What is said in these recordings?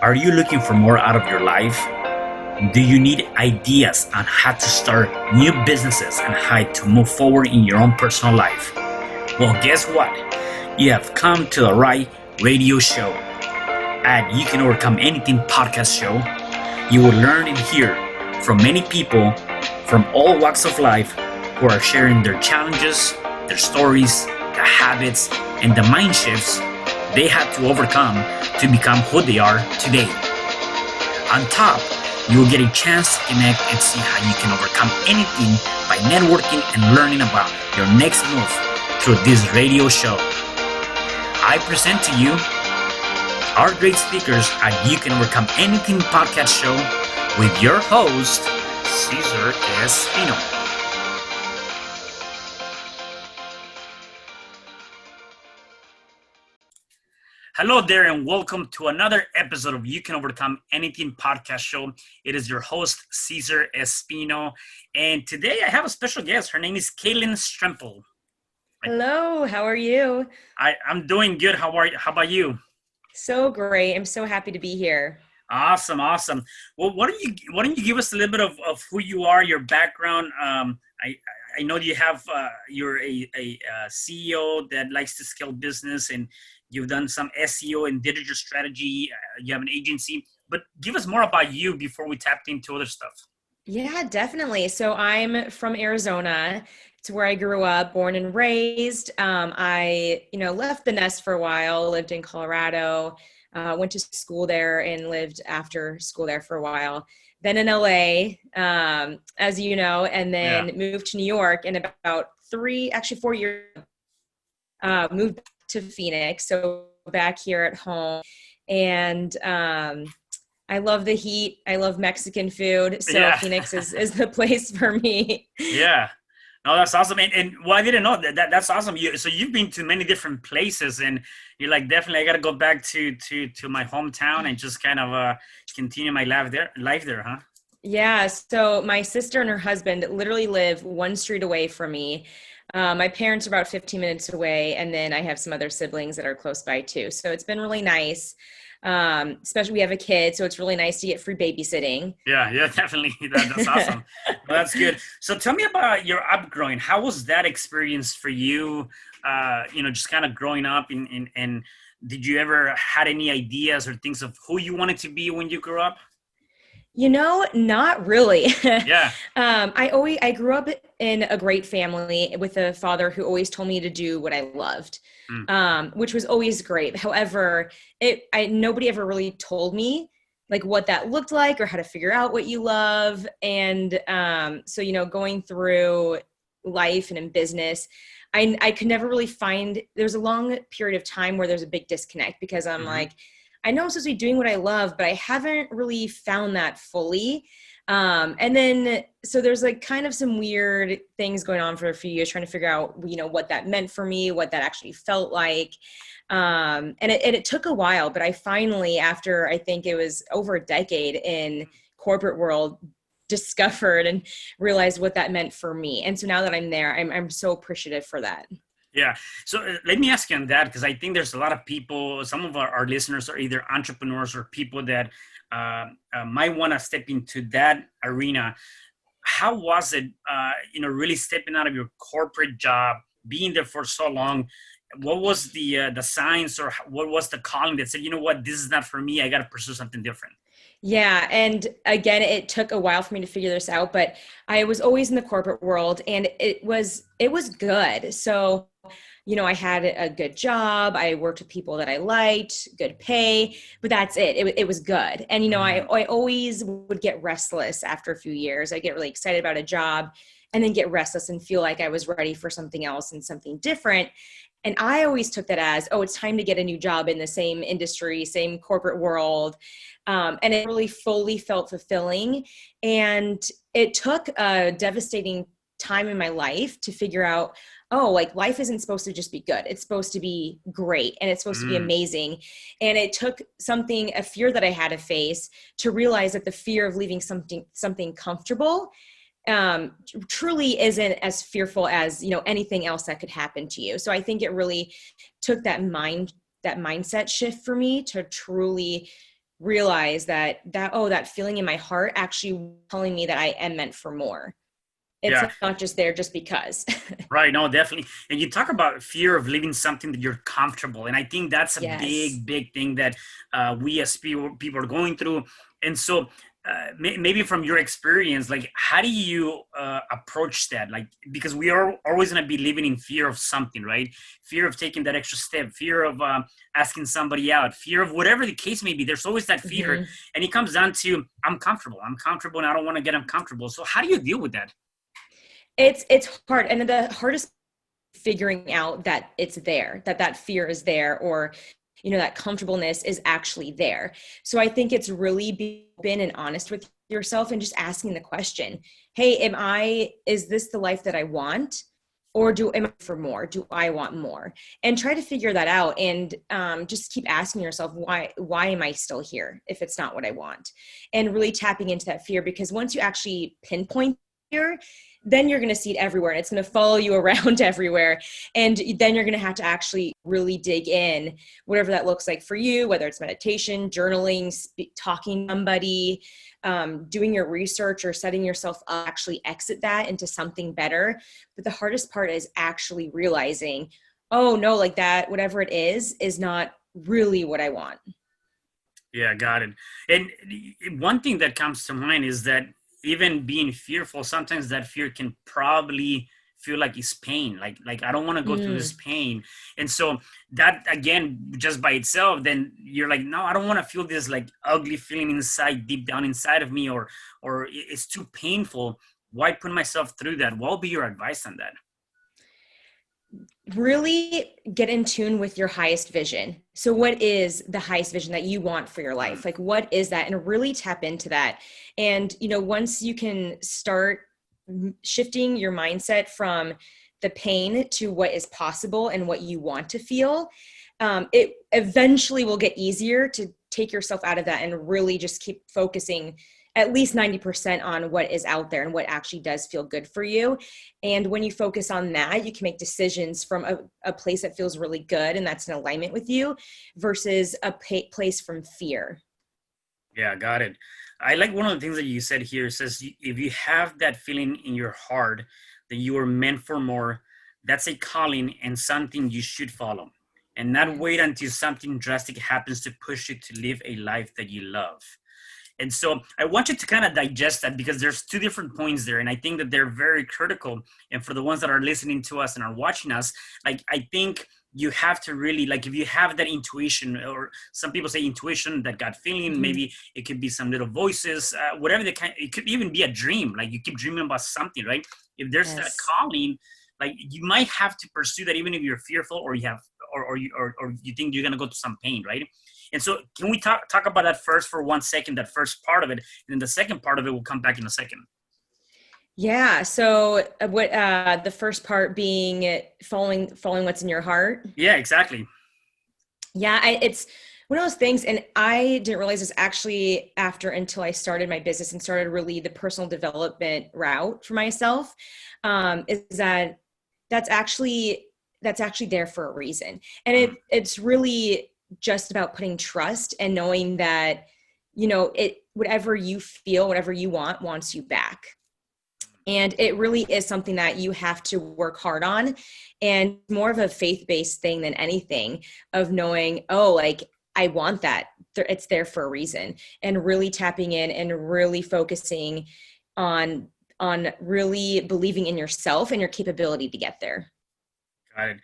Are you looking for more out of your life? Do you need ideas on how to start new businesses and how to move forward in your own personal life? Well, guess what? You have come to the right radio show. At You Can Overcome Anything podcast show, you will learn and hear from many people from all walks of life who are sharing their challenges, their stories, the habits, and the mind shifts they had to overcome to become who they are today. On top, you will get a chance to connect and see how you can overcome anything by networking and learning about your next move through this radio show. I present to you our great speakers at You Can Overcome Anything podcast show with your host, Cesar Espino. Hello there and welcome to another episode of You Can Overcome Anything podcast show. It is your host, Cesar Espino. And today I have a special guest. Her name is Caitlin Strempel. Hello, how are you? I'm doing good. How about you? So great. I'm so happy to be here. Awesome. Well, why don't you give us a little bit of who you are, your background? I know you have you're a CEO that likes to scale business, and you've done some SEO and digital strategy. You have an agency, but give us more about you before we tap into other stuff. Yeah, definitely. So I'm from Arizona. It's where I grew up, born and raised. I left the nest for a while, lived in Colorado, went to school there and lived after school there for a while. Then in LA, as you know, and then moved to New York in about 4 years, moved to Phoenix. So back here at home, and I love the heat. I love Mexican food. So Phoenix is the place for me. Yeah. No, that's awesome. And well, I didn't know that's awesome. So you've been to many different places, and you're like, definitely, I got to go back to my hometown and just kind of continue my life there, huh? Yeah. So my sister and her husband literally live one street away from me. My parents are about 15 minutes away, and then I have some other siblings that are close by too. So it's been really nice. Especially we have a kid, so it's really nice to get free babysitting. Yeah, definitely. That's awesome. Well, that's good. So tell me about your upgrowing. How was that experience for you? Just kind of growing up and did you ever had any ideas or things of who you wanted to be when you grew up? Not really. Yeah. I grew up in a great family with a father who always told me to do what I loved, which was always great. However, nobody ever really told me like what that looked like or how to figure out what you love. And so going through life and in business, I could never really find, there's a long period of time where there's a big disconnect because I'm like, I know I'm supposed to be doing what I love, but I haven't really found that fully. And then, so there's like kind of some weird things going on for a few years, trying to figure out, what that meant for me, what that actually felt like. And it took a while, but I finally, after I think it was over a decade in corporate world, discovered and realized what that meant for me. And so now that I'm there, I'm so appreciative for that. Yeah. So let me ask you on that, because I think there's a lot of people, some of our listeners are either entrepreneurs or people that might want to step into that arena. How was it, really stepping out of your corporate job, being there for so long? What was the signs, or what was the calling that said, you know what, this is not for me, I got to pursue something different? Yeah. And again, it took a while for me to figure this out, but I was always in the corporate world and it was good. So I had a good job. I worked with people that I liked, good pay, but that's it. It was good. And, I always would get restless after a few years. I get really excited about a job and then get restless and feel like I was ready for something else and something different. And I always took that as, it's time to get a new job in the same industry, same corporate world. And it really fully felt fulfilling. And it took a devastating time in my life to figure out, life isn't supposed to just be good. It's supposed to be great. And it's supposed to be amazing. And it took a fear that I had to face to realize that the fear of leaving something comfortable truly isn't as fearful as, anything else that could happen to you. So I think it really took that mindset shift for me to truly realize that feeling in my heart actually telling me that I am meant for more. It's Yeah. not just there just because. Right. No, definitely. And you talk about fear of leaving something that you're comfortable. And I think that's a Yes. big, big thing that we as people are going through. And so maybe from your experience, like, how do you approach that? Like, because we are always going to be living in fear of something, right? Fear of taking that extra step, fear of asking somebody out, fear of whatever the case may be. There's always that fear. Hmm. And it comes down to, I'm comfortable. I'm comfortable and I don't want to get uncomfortable. So how do you deal with that? It's hard. And the hardest figuring out that it's there, that fear is there, or that comfortableness is actually there. So I think it's really being and honest with yourself and just asking the question, hey, is this the life that I want? Or am I for more? Do I want more? And try to figure that out, and just keep asking yourself, why am I still here if it's not what I want? And really tapping into that fear, because once you actually pinpoint fear, then you're going to see it everywhere and it's going to follow you around everywhere. And then you're going to have to actually really dig in, whatever that looks like for you, whether it's meditation, journaling, talking to somebody, doing your research, or setting yourself up, actually exit that into something better. But the hardest part is actually realizing, oh no, like that, whatever it is not really what I want. Yeah, got it. And one thing that comes to mind is that even being fearful, sometimes that fear can probably feel like it's pain. Like I don't want to go through this Mm. pain. And so that again, just by itself, then you're like, no, I don't want to feel this like ugly feeling inside, deep down inside of me, or it's too painful. Why put myself through that? What will be your advice on that? Really get in tune with your highest vision. So what is the highest vision that you want for your Mm. life? Like, what is that? And really tap into that. And, once you can start shifting your mindset from the pain to what is possible and what you want to feel, it eventually will get easier to take yourself out of that and really just keep focusing at least 90% on what is out there and what actually does feel good for you. And when you focus on that, you can make decisions from a place that feels really good and that's in alignment with you, versus a place from fear. Yeah, got it. I like one of the things that you said here. It says if you have that feeling in your heart that you are meant for more, that's a calling and something you should follow. And not wait Yes. until something drastic happens to push you to live a life that you love. And so I want you to kind of digest that, because there's two different points there. And I think that they're very critical. And for the ones that are listening to us and are watching us, like, I think you have to really, like, if you have that intuition, or some people say intuition, that gut feeling, Mhm. maybe it could be some little voices, whatever the kind, it could even be a dream. Like, you keep dreaming about something, right? If there's that Yes. calling, like, you might have to pursue that, even if you're fearful, or you have, or you think you're going to go to some pain, right? And so, can we talk about that first for 1 second, that first part of it, and then the second part of it will come back in a second. Yeah. So what the first part being following what's in your heart. Yeah, exactly. Yeah, it's one of those things, and I didn't realize this actually after until I started my business and started really the personal development route for myself. Is that that's actually that's actually there for a reason, and Mm. it's really just about putting trust and knowing that it whatever you feel, whatever you want, wants you back. And it really is something that you have to work hard on, and more of a faith-based thing than anything, of knowing, oh, like, I want that. It's there for a reason. And really tapping in and really focusing on really believing in yourself and your capability to get there. Got it.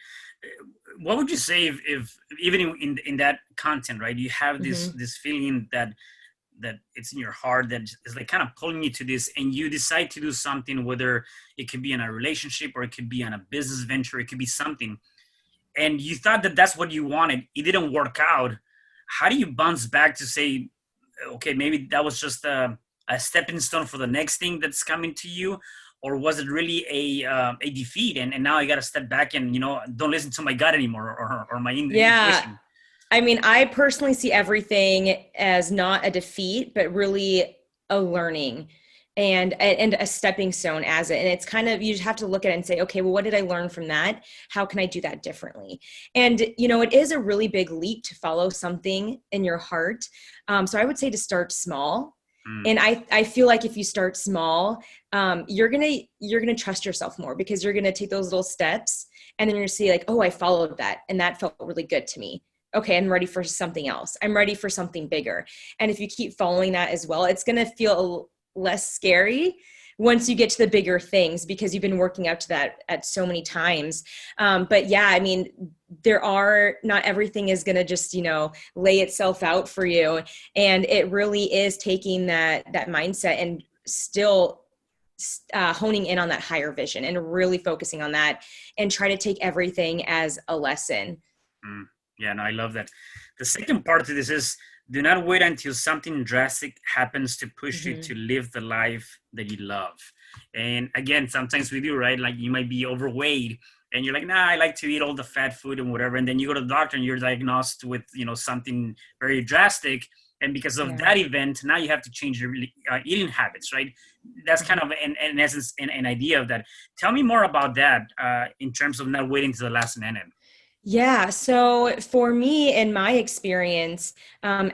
What would you say if even in that content, right? You have this Hmm. this feeling that it's in your heart that is like kind of pulling you to this, and you decide to do something, whether it could be in a relationship, or it could be on a business venture, it could be something, and you thought that that's what you wanted, it didn't work out. How do you bounce back to say, okay, maybe that was just a stepping stone for the next thing that's coming to you, or was it really a defeat, and now I got to step back and don't listen to my gut anymore, or my Yeah. intuition? I mean, I personally see everything as not a defeat, but really a learning. and a stepping stone as it. And it's kind of, you just have to look at it and say, okay, well, what did I learn from that? How can I do that differently? And, it is a really big leap to follow something in your heart. So I would say to start small. Mm, And I feel like if you start small, you're gonna trust yourself more, because you're gonna take those little steps, and then you're gonna see like, oh, I followed that, and that felt really good to me. Okay, I'm ready for something else. I'm ready for something bigger. And if you keep following that as well, it's gonna feel less scary once you get to the bigger things, because you've been working up to that at so many times. But yeah, I mean, not everything is going to just, lay itself out for you. And it really is taking that mindset and still honing in on that higher vision and really focusing on that, and try to take everything as a lesson. mm. Yeah, no, I love that. The second part to this is, do not wait until something drastic happens to push you Mm-hmm. to live the life that you love. And again, sometimes we do, right? Like you might be overweight and you're like, nah, I like to eat all the fat food and whatever. And then you go to the doctor and you're diagnosed with, something very drastic. And because of Yeah. that event, now you have to change your eating habits, right? That's kind Mhm. of, in essence, an idea of that. Tell me more about that in terms of not waiting to the last minute. Yeah. So for me, in my experience,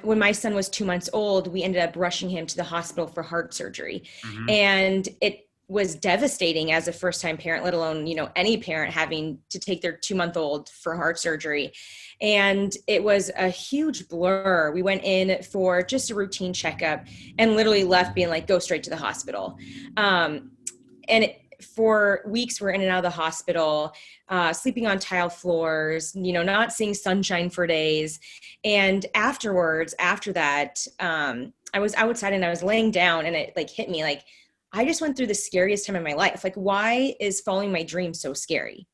when my son was 2 months old, we ended up rushing him to the hospital for heart surgery. Mm-hmm. And it was devastating as a first time parent, let alone, any parent having to take their 2 month old for heart surgery. And it was a huge blur. We went in for just a routine checkup and literally left being like, go straight to the hospital. And for weeks we're in and out of the hospital, sleeping on tile floors, not seeing sunshine for days. And after that, I was outside and I was laying down, and it like hit me like, I just went through the scariest time of my life. Like, why is following my dream so scary?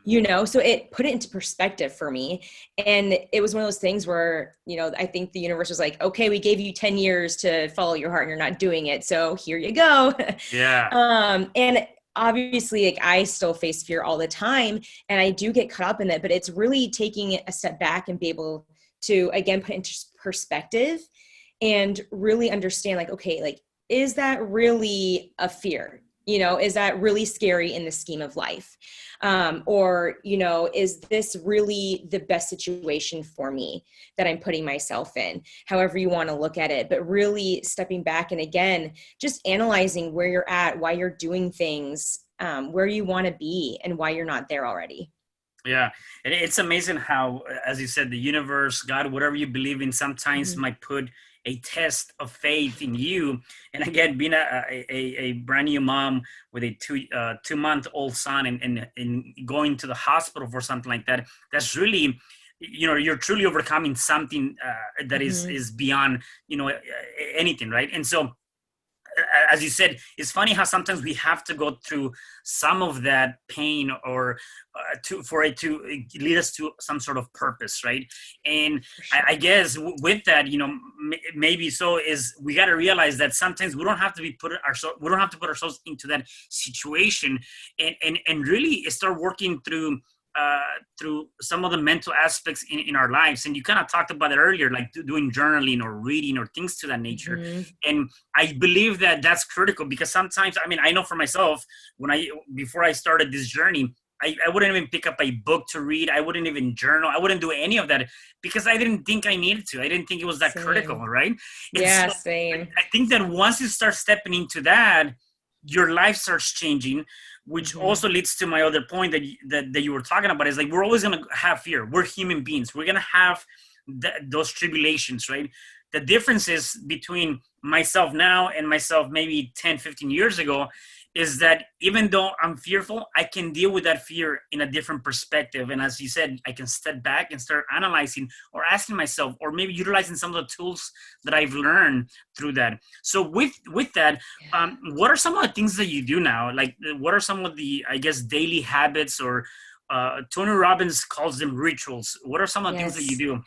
So it put it into perspective for me. And it was one of those things where, I think the universe was like, okay, we gave you 10 years to follow your heart and you're not doing it, so here you go. Yeah. And obviously, like, I still face fear all the time, and I do get caught up in it, but it's really taking a step back and be able to again put it into perspective and really understand, like, okay, like, is that really a fear? Is that really scary in the scheme of life? Or, is this really the best situation for me that I'm putting myself in? However you want to look at it, but really stepping back and again, just analyzing where you're at, why you're doing things, where you want to be, and why you're not there already. Yeah, and it's amazing how, as you said, the universe, God, whatever you believe in, sometimes Mhm. might put a test of faith in you. And again, being a brand new mom with a 2 month old son, and going to the hospital for something like that, that's really, you're truly overcoming something that is Mhm. is beyond, anything, right? And so, as you said, it's funny how sometimes we have to go through some of that pain, or for it to lead us to some sort of purpose, right? And For I sure. guess with that, maybe so is, we got to realize that sometimes we don't have to put ourselves into that situation, and really start working uh, through some of the mental aspects in our lives. And you kind of talked about it earlier, like doing journaling or reading or things to that nature. Mhm. And I believe that that's critical, because sometimes, I mean, I know for myself, before I started this journey, I wouldn't even pick up a book to read. I wouldn't even journal. I wouldn't do any of that, because I didn't think I needed to. I didn't think it was that critical, Same. right? And Yeah, so same. I think that once you start stepping into that, your life starts changing, which Mhm. also leads to my other point that you were talking about, is like, we're always going to have fear. We're human beings. We're going to have those tribulations, right? The difference is between myself now and myself maybe 10, 15 years ago, is that even though I'm fearful, I can deal with that fear in a different perspective. And as you said, I can step back and start analyzing, or asking myself, or maybe utilizing some of the tools that I've learned through that. So with that, Yeah. what are some of the things that you do now? Like, what are some of the, I guess, daily habits, or Tony Robbins calls them rituals? What are some of the things that you Yes. do?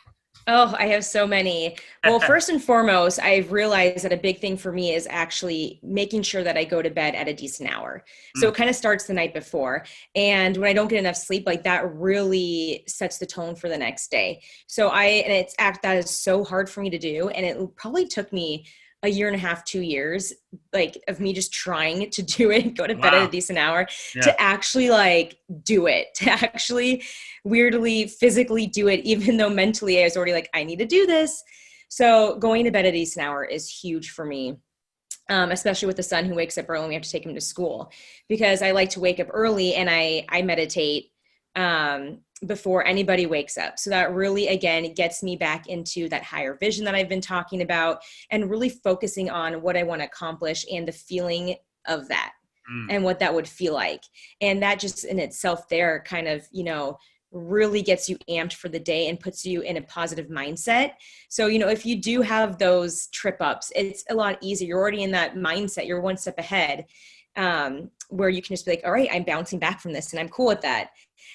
Oh, I have so many. Well, first and foremost, I've realized that a big thing for me is actually making sure that I go to bed at a decent hour. So Mm, it kind of starts the night before. And when I don't get enough sleep, like, that really sets the tone for the next day. And that is so hard for me to do. And it probably took me a year and a half, 2 years, like of me just trying to do it, go to bed at a Wow. decent hour, Yeah. to actually like do it, to actually weirdly physically do it, even though mentally I was already like, I need to do this. So going to bed at a decent hour is huge for me. Especially with the son who wakes up early and we have to take him to school, because I like to wake up early and I meditate before anybody wakes up. So that really, again, gets me back into that higher vision that I've been talking about, and really focusing on what I want to accomplish and the feeling of that Mm. and what that would feel like. And that just in itself there kind of, really gets you amped for the day and puts you in a positive mindset. So, if you do have those trip ups, it's a lot easier. You're already in that mindset. You're one step ahead, where you can just be like, all right, I'm bouncing back from this and I'm cool with that.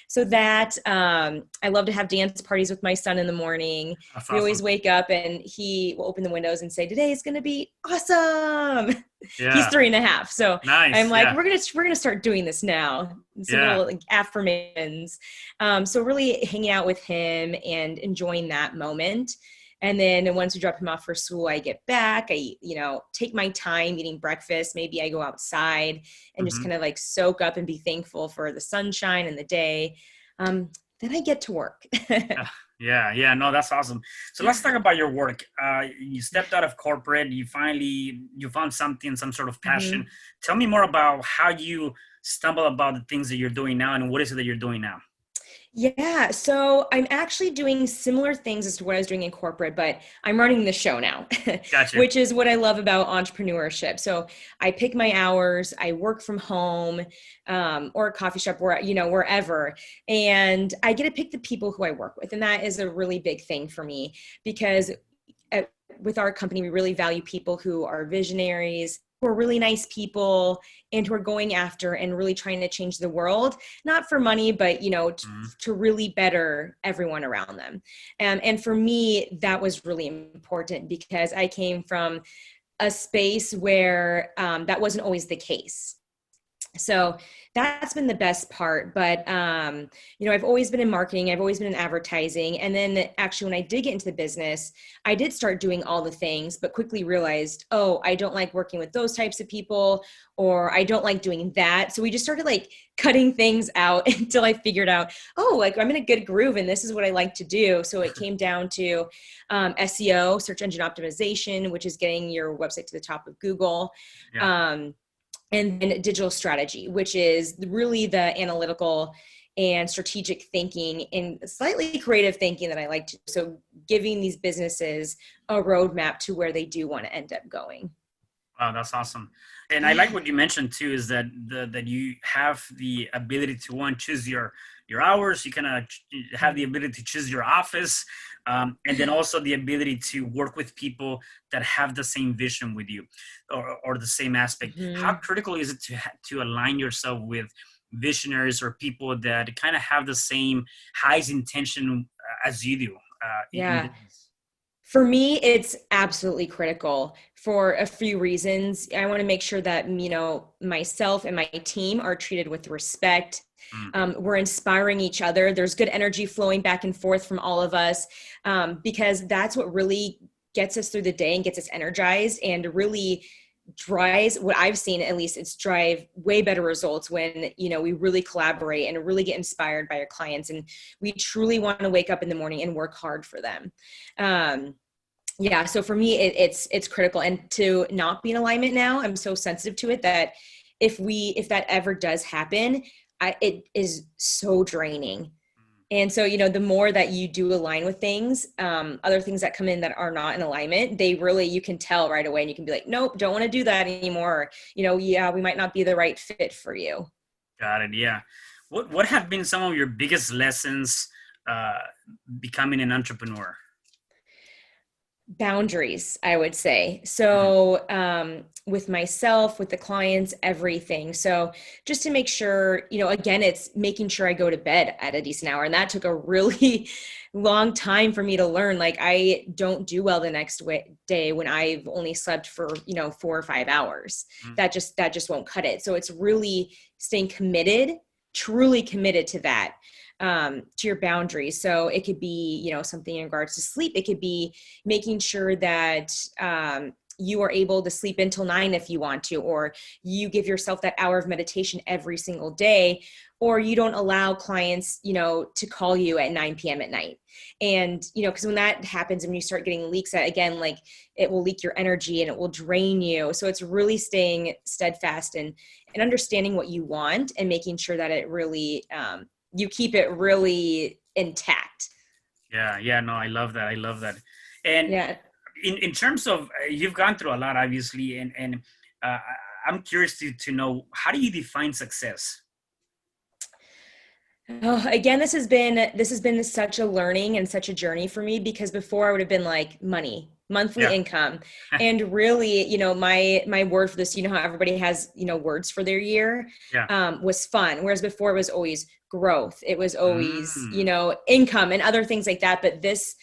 So that, I love to have dance parties with my son in the morning. That's We always awesome. wake up and he will open the windows and say, today is going to be awesome. He's Yeah. 3.5. So I'm Nice. like, Yeah. we're gonna start doing this now. Some Yeah. little like affirmations. So really hanging out with him and enjoying that moment. And then once we drop him off for school, I get back, I, take my time eating breakfast. Maybe I go outside and just Hmm. kind of like soak up and be thankful for the sunshine and the day. Then I get to work. Yeah, yeah, no, that's awesome. So let's talk about your work. You stepped out of corporate. You found something, some sort of passion. Mhm. Tell me more about how you stumble about the things that you're doing now, and what is it that you're doing now? Yeah, so I'm actually doing similar things as to what I was doing in corporate, but I'm running the show now, Gotcha. which is what I love about entrepreneurship. So I pick my hours, I work from home, or a coffee shop, wherever, and I get to pick the people who I work with, and that is a really big thing for me because with our company, we really value people who are visionaries, who are really nice people, and who are going after and really trying to change the world, not for money, but Hmm. to really better everyone around them. And for me, that was really important because I came from a space where that wasn't always the case. So that's been the best part. But, I've always been in marketing. I've always been in advertising. And then actually, when I did get into the business, I did start doing all the things, but quickly realized, oh, I don't like working with those types of people, or I don't like doing that. So we just started like cutting things out until I figured out, oh, like I'm in a good groove and this is what I like to do. So it came down to SEO, search engine optimization, which is getting your website to the top of Google. Yeah. Um, and then digital strategy, which is really the analytical and strategic thinking and slightly creative thinking that I like to. So giving these businesses a roadmap to where they do want to end up going. Wow, that's awesome. And I like Yeah. what you mentioned too, is that that you have the ability to choose your hours. You kind of have the ability to choose your office, and then also the ability to work with people that have the same vision with you, or the same aspect. How Mm-hmm. critical is it to align yourself with visionaries or people that kind of have the same highest intention as you do in Yeah. business? For me, it's absolutely critical for a few reasons. I want to make sure that, myself and my team are treated with respect. Mm, We're inspiring each other. There's good energy flowing back and forth from all of us, because that's what really gets us through the day and gets us energized and really drives what I've seen, at least it's drive way better results when, we really collaborate and really get inspired by our clients. And we truly want to wake up in the morning and work hard for them. Yeah. So for me, it's critical, and to not be in alignment now, I'm so sensitive to it that if that ever does happen, it is so draining. mm. And so, the more that you do align with things, other things that come in that are not in alignment, you can tell right away, and you can be like, nope, don't want to do that anymore. Or, yeah, we might not be the right fit for you. Got it. Yeah. What have been some of your biggest lessons uh, becoming an entrepreneur? Boundaries, I would say. Mhm. So, with myself, with the clients, everything. So, just to make sure, again, it's making sure I go to bed at a decent hour. And that took a really long time for me to learn. Like, I don't do well the next day when I've only slept for, 4 or 5 hours. Mm. That just won't cut it. So, it's really staying committed, truly committed to that. To your boundaries. So it could be, something in regards to sleep. It could be making sure that, you are able to sleep until 9 if you want to, or you give yourself that hour of meditation every single day, or you don't allow clients, to call you at 9 p.m. at night. And, because when that happens and you start getting leaks at, again, like it will leak your energy and it will drain you. So it's really staying steadfast and understanding what you want and making sure that it really, you keep it really intact. Yeah, no, I love that. I love that. And Yeah. in terms of, you've gone through a lot, obviously, and uh, I'm curious to know, how do you define success? Oh, again, this has been such a learning and such a journey for me, because before I would have been like money, monthly Yeah, income. And really, my word for this, how everybody has, words for their year, yeah. was fun. Whereas before it was always growth. It was always, Mm, income and other things like that. But this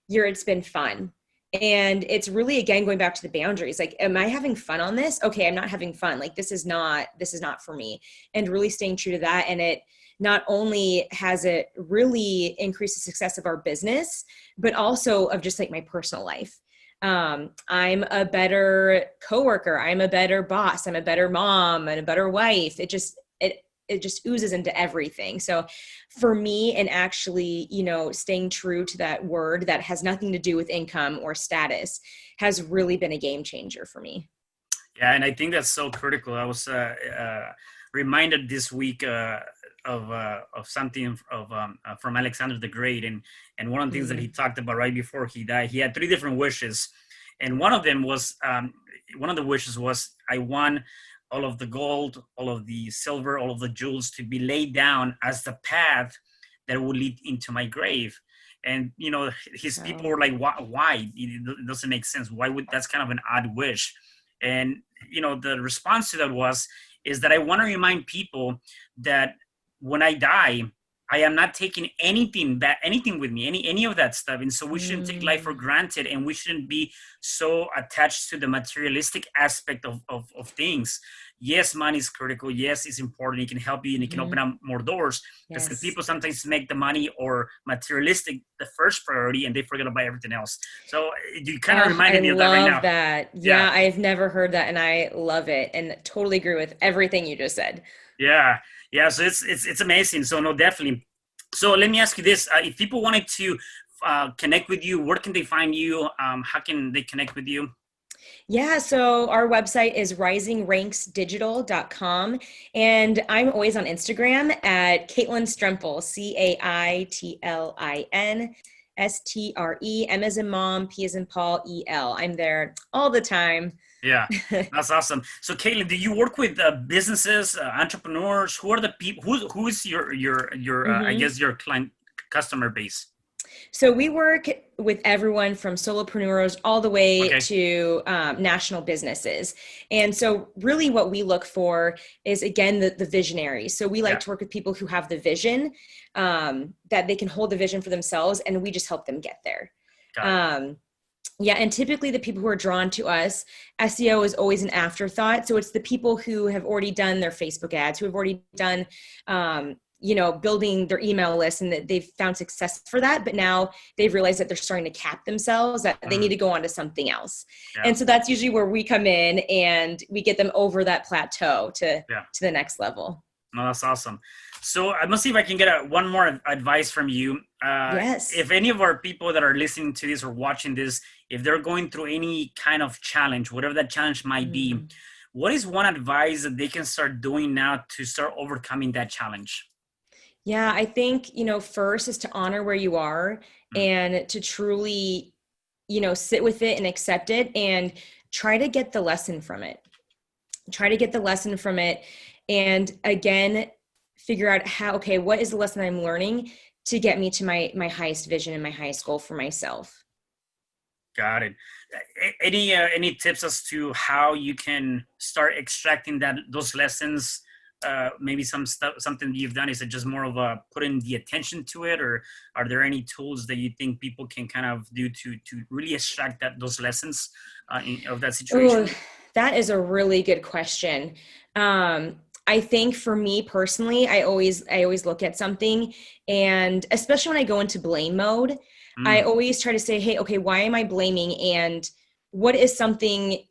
year it's been fun. And it's really, again, going back to the boundaries. Like, am I having fun on this? Okay, I'm not having fun. Like, this is not for me. And really staying true to that. And it not only has it really increased the success of our business, but also of just like my personal life. I'm a better coworker. I'm a better boss. I'm a better mom and a better wife. It just oozes into everything. So for me, and actually, staying true to that word that has nothing to do with income or status has really been a game changer for me. yeah, and I think that's so critical. I was reminded this week of something from Alexander the Great, and one of the things that he Mm. talked about right before he died, he had three different wishes, and one of them was one of the wishes was, I want all of the gold, all of the silver, all of the jewels to be laid down as the path that will lead into my grave. And his people Wow. were like, why? It doesn't make sense. Why would, that's kind of an odd wish? And the response to that was, is that I want to remind people that when I die, I am not taking anything back, anything with me, any of that stuff. And so we shouldn't take life for Mm. granted, and we shouldn't be so attached to the materialistic aspect of things. Yes, money is critical. Yes, it's important. It can help you and it can open Mhm. up more doors. Because Yes. people sometimes make the money or materialistic the first priority, and they forget about everything else. So you kind of Oh, I reminded me of that right love now. that. Yeah. Yeah, I've never heard that, and I love it and totally agree with everything you just said. Yeah, yeah. So it's amazing. So no, definitely. So let me ask you this: if people wanted to connect with you, where can they find you? How can they connect with you? Yeah, so our website is risingranksdigital.com, and I'm always on Instagram at Caitlin Strempel, CAITLIN STRE, M as in mom, P as in Paul, EL. I'm there all the time. Yeah, that's awesome. So Caitlin, do you work with businesses, entrepreneurs? Who are the people? Who is your I hmm guess your client customer base? So we work with everyone from solopreneurs all the way Okay. to national businesses. And so really what we look for is, again, the visionary. So we like Yeah. to work with people who have the vision, that they can hold the vision for themselves, and we just help them get there. Got it. Um, yeah, and typically the people who are drawn to us, SEO is always an afterthought. So it's the people who have already done their Facebook ads, who have already done, building their email list, and that they've found success for that. But now they've realized that they're starting to cap themselves, that they need Mm, to go on to something else. yeah. And so that's usually where we come in and we get them over that plateau Yeah. to the next level. No, that's awesome. So I must see if I can get one more advice from you. Yes. If any of our people that are listening to this or watching this, if they're going through any kind of challenge, whatever that challenge might be, Mm. what is one advice that they can start doing now to start overcoming that challenge? Yeah, I think, first is to honor where you are Mm, and to truly, sit with it and accept it, and try to get the lesson from it. Try to get the lesson from it. And again, figure out how, okay, what is the lesson I'm learning to get me to my highest vision and my highest goal for myself? got it. Any tips as to how you can start extracting those lessons? Maybe some stuff, something you've done. Is it just more of a putting the attention to it, or are there any tools that you think people can kind of do to really extract those lessons of that Oh, situation? that is a really good question. I think for me personally, I always look at something, and especially when I go into blame mode, I Mm, always try to say, hey, okay, why am I blaming? And what is something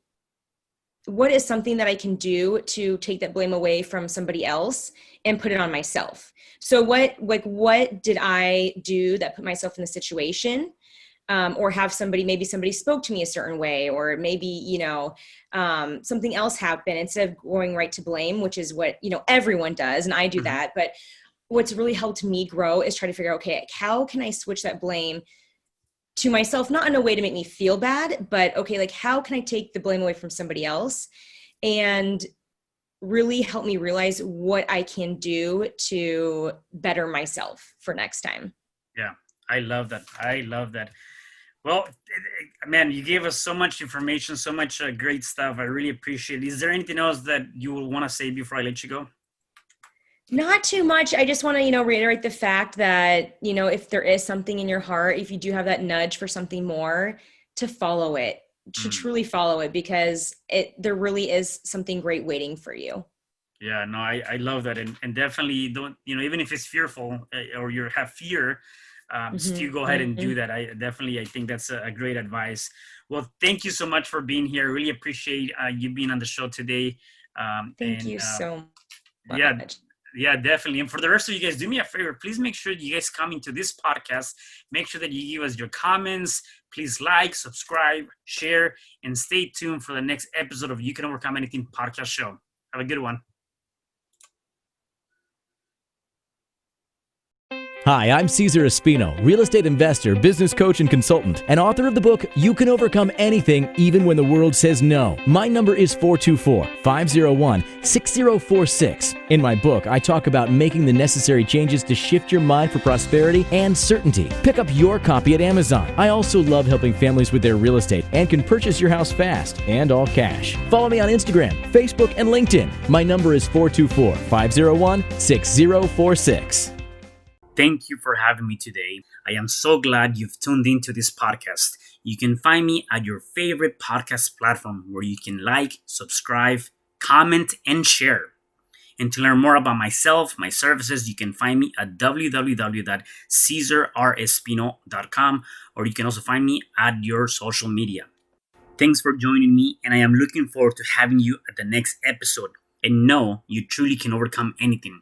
what is something that I can do to take that blame away from somebody else and put it on myself? So what did I do that put myself in the situation? Or have maybe somebody spoke to me a certain way, or maybe, something else happened, instead of going right to blame, which is what, everyone does. And I do Mhm. that. But what's really helped me grow is try to figure out, okay, how can I switch that blame to myself, not in a way to make me feel bad, but okay, like how can I take the blame away from somebody else and really help me realize what I can do to better myself for next time. Yeah, I love that. I love that. Well, man, you gave us so much information, so much great stuff. I really appreciate it. Is there anything else that you will want to say before I let you go? Not too much. I just want to, reiterate the fact that, if there is something in your heart, if you do have that nudge for something more, to follow it, to Mm. truly follow it, because there really is something great waiting for you. Yeah, no, I love that. And definitely don't, even if it's fearful or you have fear, still go ahead and do Mm-hmm. that. I think that's a great advice. Well, thank you so much for being here. Really appreciate you being on the show today. Thank you so Yeah, much. yeah, definitely. And for the rest of you guys, do me a favor. Please make sure you guys come into this podcast. Make sure that you give us your comments. Please like, subscribe, share, and stay tuned for the next episode of You Can Overcome Anything podcast show. Have a good one. Hi, I'm Cesar Espino, real estate investor, business coach, and consultant, and author of the book, You Can Overcome Anything, Even When the World Says No. My number is 424-501-6046. In my book, I talk about making the necessary changes to shift your mind for prosperity and certainty. Pick up your copy at Amazon. I also love helping families with their real estate and can purchase your house fast and all cash. Follow me on Instagram, Facebook, and LinkedIn. My number is 424-501-6046. Thank you for having me today. I am so glad you've tuned into this podcast. You can find me at your favorite podcast platform where you can like, subscribe, comment, and share. And to learn more about myself, my services, you can find me at www.CesarRespino.com, or you can also find me at your social media. Thanks for joining me, and I am looking forward to having you at the next episode. And know you truly can overcome anything.